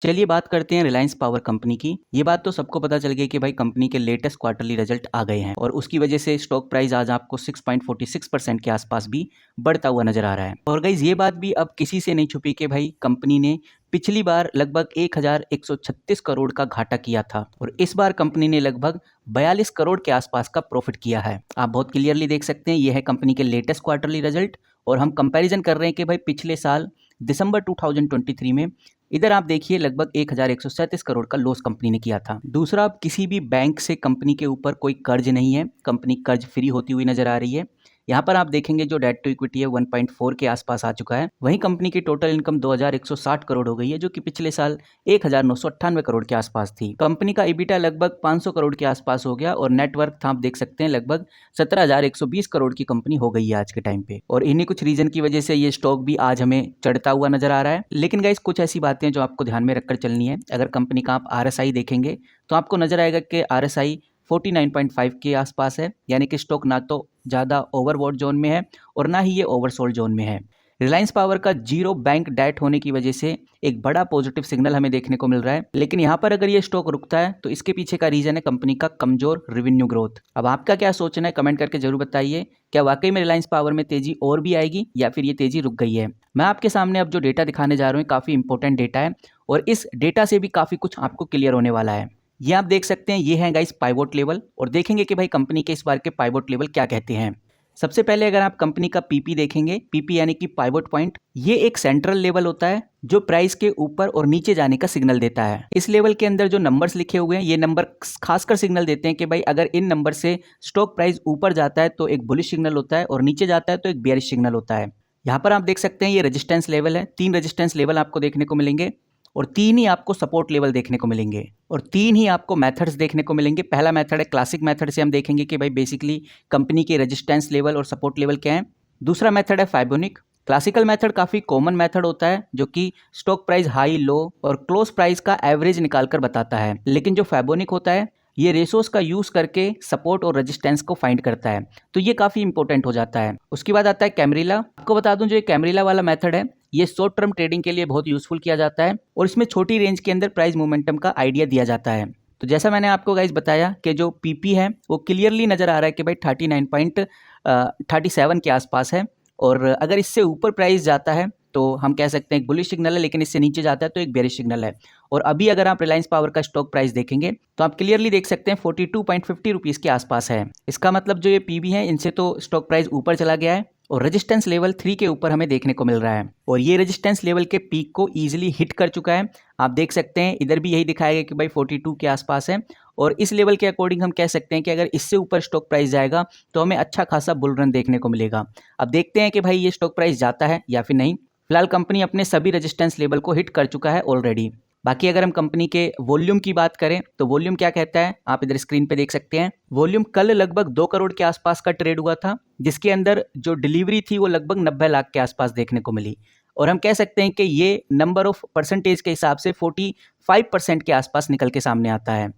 चलिए बात करते हैं रिलायंस पावर कंपनी की। ये बात तो सबको पता चल गई कि भाई कंपनी के लेटेस्ट क्वार्टरली रिजल्ट आ गए हैं और उसकी वजह से स्टॉक प्राइस आज आपको 6.46% के आसपास भी बढ़ता हुआ नजर आ रहा है। और गाइज ये बात भी अब किसी से नहीं छुपी कि भाई कंपनी ने पिछली बार लगभग 1136 करोड़ का घाटा किया था और इस बार कंपनी ने लगभग 42 करोड़ के आसपास का प्रॉफिट किया है। आप बहुत क्लियरली देख सकते हैं, ये है कंपनी के लेटेस्ट क्वार्टरली रिजल्ट और हम कंपैरिजन कर रहे हैं कि भाई पिछले साल दिसंबर 2023 में इधर आप देखिए लगभग 1137 करोड़ का लॉस कंपनी ने किया था। दूसरा, अब किसी भी बैंक से कंपनी के ऊपर कोई कर्ज नहीं है, कंपनी कर्ज फ्री होती हुई नजर आ रही है। यहाँ पर आप देखेंगे जो डेट टू इक्विटी है 1.4 के आसपास आ चुका है। वहीं कंपनी की टोटल इनकम 2160 करोड़ हो गई है, जो कि पिछले साल 1998 करोड़ के आसपास थी। कंपनी का इबिटा लगभग 500 करोड़ के आसपास हो गया और नेटवर्थ आप देख सकते हैं लगभग 17,120 करोड़ की कंपनी हो गई है आज के टाइम पे। और इन्हीं कुछ रीजन की वजह से ये स्टॉक भी आज हमें चढ़ता हुआ नजर आ रहा है। लेकिन गाइस कुछ ऐसी बातें जो आपको ध्यान में रखकर चलनी है। अगर कंपनी का आप RSI देखेंगे तो आपको नजर आएगा कि RSI 49.5 के आसपास है, यानी कि स्टॉक ना तो ज़्यादा ओवरबॉट जोन में है और ना ही ये ओवरसोल्ड जोन में है। रिलायंस पावर का जीरो बैंक डेट होने की वजह से एक बड़ा पॉजिटिव सिग्नल हमें देखने को मिल रहा है। लेकिन यहाँ पर अगर ये स्टॉक रुकता है तो इसके पीछे का रीजन है कंपनी का कमजोर रेवेन्यू ग्रोथ। अब आपका क्या सोचना है कमेंट करके जरूर बताइए। क्या वाकई में रिलायंस पावर में तेजी और भी आएगी या फिर ये तेजी रुक गई है? मैं आपके सामने अब जो डेटा दिखाने जा रहा हूँ काफी इंपॉर्टेंट डेटा है और इस डेटा से भी काफी कुछ आपको क्लियर होने वाला है। ये आप देख सकते हैं, ये है गाइस पाइवोट लेवल और देखेंगे कि भाई कंपनी के इस बार के पाइवोट लेवल क्या कहते हैं। सबसे पहले अगर आप कंपनी का पीपी देखेंगे, पीपी यानी कि पाइवोट पॉइंट, ये एक सेंट्रल लेवल होता है जो प्राइस के ऊपर और नीचे जाने का सिग्नल देता है। इस लेवल के अंदर जो नंबर्स लिखे हुए हैं ये नंबर खासकर सिग्नल देते हैं कि भाई अगर इन नंबर से स्टॉक प्राइस ऊपर जाता है तो एक बुलिश सिग्नल होता है और नीचे जाता है तो एक बेयरिश सिग्नल होता है। यहाँ पर आप देख सकते हैं ये रेजिस्टेंस लेवल है, 3 रेजिस्टेंस लेवल आपको देखने को मिलेंगे और 3 ही आपको सपोर्ट लेवल देखने को मिलेंगे और 3 ही आपको मेथड्स देखने को मिलेंगे। पहला मेथड है क्लासिक मेथड से हम देखेंगे कि भाई बेसिकली कंपनी के रेजिस्टेंस लेवल और सपोर्ट लेवल क्या है। दूसरा मेथड है फाइबोनिक। क्लासिकल मेथड काफ़ी कॉमन मेथड होता है जो कि स्टॉक प्राइस हाई, लो और क्लोज प्राइस का एवरेज निकालकर बताता है। लेकिन जो फाइबोनिक होता है ये रेशोस का यूज करके सपोर्ट और रेजिस्टेंस को फाइंड करता है, तो ये काफ़ी इंपॉर्टेंट हो जाता है। उसके बाद आता है कैमरिला। आपको बता दूं जो ये कैमरिला वाला मेथड है ये शॉर्ट टर्म ट्रेडिंग के लिए बहुत यूजफुल किया जाता है और इसमें छोटी रेंज के अंदर प्राइस मोमेंटम का आइडिया दिया जाता है। तो जैसा मैंने आपको गाइज बताया कि जो पीपी है वो क्लियरली नजर आ रहा है कि भाई 39.37 के आसपास है और अगर इससे ऊपर प्राइस जाता है तो हम कह सकते हैं एक बुलिश सिग्नल है, लेकिन इससे नीचे जाता है तो एक बेरिश सिग्नल है। और अभी अगर आप रिलायंस पावर का स्टॉक प्राइस देखेंगे तो आप क्लियरली देख सकते हैं 42.50 रुपीज़ के आसपास है। इसका मतलब जो ये पीबी है इनसे तो स्टॉक प्राइस ऊपर चला गया है और रेजिस्टेंस लेवल 3 के ऊपर हमें देखने को मिल रहा है और ये रेजिस्टेंस लेवल के पीक को इजीली हिट कर चुका है। आप देख सकते हैं इधर भी यही दिखाएगा कि भाई 42 के आसपास है और इस लेवल के अकॉर्डिंग हम कह सकते हैं कि अगर इससे ऊपर स्टॉक प्राइस जाएगा तो हमें अच्छा खासा बुल रन देखने को मिलेगा। अब देखते हैं कि भाई ये स्टॉक प्राइस जाता है या फिर नहीं। फिलहाल कंपनी अपने सभी रेजिस्टेंस लेवल को हिट कर चुका है ऑलरेडी। बाकी अगर हम कंपनी के वॉल्यूम की बात करें तो वॉल्यूम क्या कहता है आप इधर स्क्रीन पे देख सकते हैं। वॉल्यूम कल लगभग 2 करोड़ के आसपास का ट्रेड हुआ था, जिसके अंदर जो डिलीवरी थी वो लगभग 90 लाख के आसपास देखने को मिली और हम कह सकते हैं कि ये नंबर ऑफ परसेंटेज के हिसाब से 45% के आसपास निकल के सामने आता है।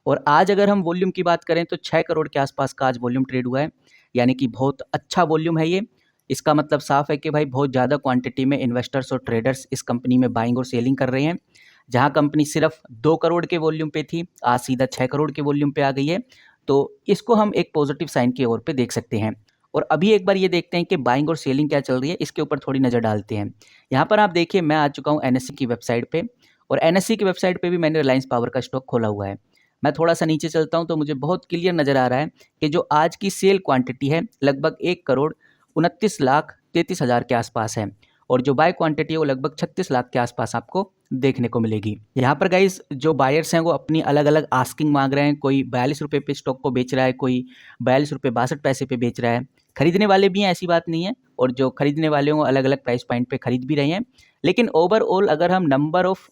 और आज अगर हम वॉल्यूम की बात करें तो 6 करोड़ के आसपास का आज वॉल्यूम ट्रेड हुआ है, यानी कि बहुत अच्छा वॉल्यूम है ये। इसका मतलब साफ है कि भाई बहुत ज़्यादा क्वांटिटी में इन्वेस्टर्स और ट्रेडर्स इस कंपनी में बाइंग और सेलिंग कर रहे हैं। जहां कंपनी सिर्फ 2 करोड़ के वॉल्यूम पे थी आज सीधा 6 करोड़ के वॉल्यूम पे आ गई है, तो इसको हम एक पॉजिटिव साइन की ओर पे देख सकते हैं। और अभी एक बार ये देखते हैं कि बाइंग और सेलिंग क्या चल रही है, इसके ऊपर थोड़ी नज़र डालते हैं। यहाँ पर आप देखिए मैं आ चुका हूँ NSE की वेबसाइट पे और NSE की वेबसाइट पे भी मैंने रिलायंस पावर का स्टॉक खोला हुआ है। मैं थोड़ा सा नीचे चलता हूँ तो मुझे बहुत क्लियर नज़र आ रहा है कि जो आज की सेल क्वांटिटी है लगभग 1,29,33,000 के आसपास है और जो बाय क्वांटिटी है वो लगभग 36 लाख के आसपास आपको देखने को मिलेगी। यहाँ पर गाइस जो बायर्स हैं वो अपनी अलग अलग आस्किंग मांग रहे हैं। कोई 42 रुपये पे स्टॉक को बेच रहा है, कोई 42 रुपये 62 पैसे पे बेच रहा है। खरीदने वाले भी हैं, ऐसी बात नहीं है, और जो खरीदने वाले हों अलग अलग प्राइस पॉइंट पे खरीद भी रहे हैं। लेकिन ओवरऑल अगर हम नंबर ऑफ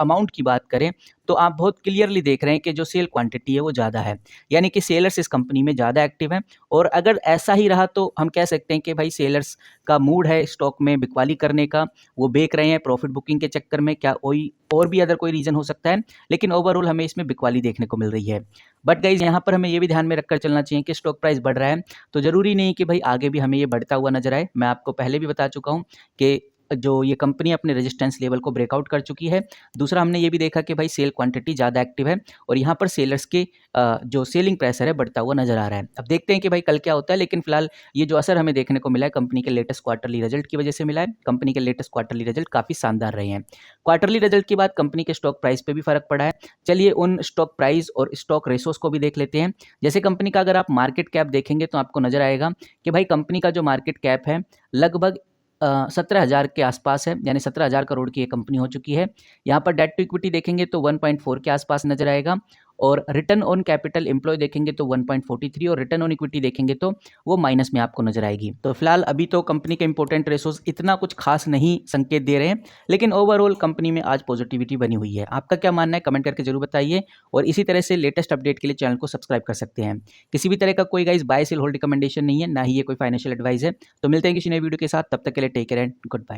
अमाउंट की बात करें तो आप बहुत क्लियरली देख रहे हैं कि जो सेल क्वांटिटी है वो ज़्यादा है, यानी कि सेलर्स इस कंपनी में ज़्यादा एक्टिव हैं। और अगर ऐसा ही रहा तो हम कह सकते हैं कि भाई सेलर्स का मूड है स्टॉक में बिकवाली करने का, वो बेच रहे हैं प्रॉफिट बुकिंग के चक्कर में। क्या कोई और भी अदर कोई रीज़न हो सकता है, लेकिन ओवरऑल हमें इसमें बिकवाली देखने को मिल रही है। बट गाइज यहाँ पर हमें ये भी ध्यान में रखकर चलना चाहिए कि स्टॉक प्राइस बढ़ रहा है तो ज़रूरी नहीं कि भाई आगे भी हमें ये बढ़ता हुआ नजर आए। मैं आपको पहले भी बता चुका हूँ कि जो ये कंपनी अपने रेजिस्टेंस लेवल को ब्रेकआउट कर चुकी है। दूसरा हमने ये भी देखा कि भाई सेल क्वांटिटी ज़्यादा एक्टिव है और यहाँ पर सेलर्स के जो सेलिंग प्रेशर है बढ़ता हुआ नजर आ रहा है। अब देखते हैं कि भाई कल क्या होता है, लेकिन फिलहाल ये जो असर हमें देखने को मिला है कंपनी के लेटेस्ट क्वार्टरली रिजल्ट की वजह से मिला है। कंपनी के लेटेस्ट क्वार्टरली रिजल्ट काफ़ी शानदार रहे हैं। क्वार्टरली रिजल्ट के बाद कंपनी के स्टॉक प्राइस पे भी फर्क पड़ा है। चलिए उन स्टॉक प्राइस और स्टॉक रेशोस को भी देख लेते हैं। जैसे कंपनी का अगर आप मार्केट कैप देखेंगे तो आपको नजर आएगा कि भाई कंपनी का जो मार्केट कैप है लगभग 17,000 के आसपास है, यानी 17,000 करोड़ की ये कंपनी हो चुकी है। यहाँ पर डेट टू इक्विटी देखेंगे तो 1.4 के आसपास नजर आएगा और रिटर्न ऑन कैपिटल एम्प्लॉय देखेंगे तो 1.43 और रिटर्न ऑन इक्विटी देखेंगे तो वो माइनस में आपको नजर आएगी। तो फिलहाल अभी तो कंपनी के इंपॉर्टेंट रेशोज इतना कुछ खास नहीं संकेत दे रहे हैं, लेकिन ओवरऑल कंपनी में आज पॉजिटिविटी बनी हुई है। आपका क्या मानना है कमेंट करके जरूर बताइए और इसी तरह से लेटेस्ट अपडेट के लिए चैनल को सब्सक्राइब कर सकते हैं। किसी भी तरह का कोई guys buy sell hold recommendation नहीं है, ना ही ये कोई फाइनेंशियल एडवाइस है। तो मिलते हैं किसी नए वीडियो के साथ, तब तक के लिए take care and good bye.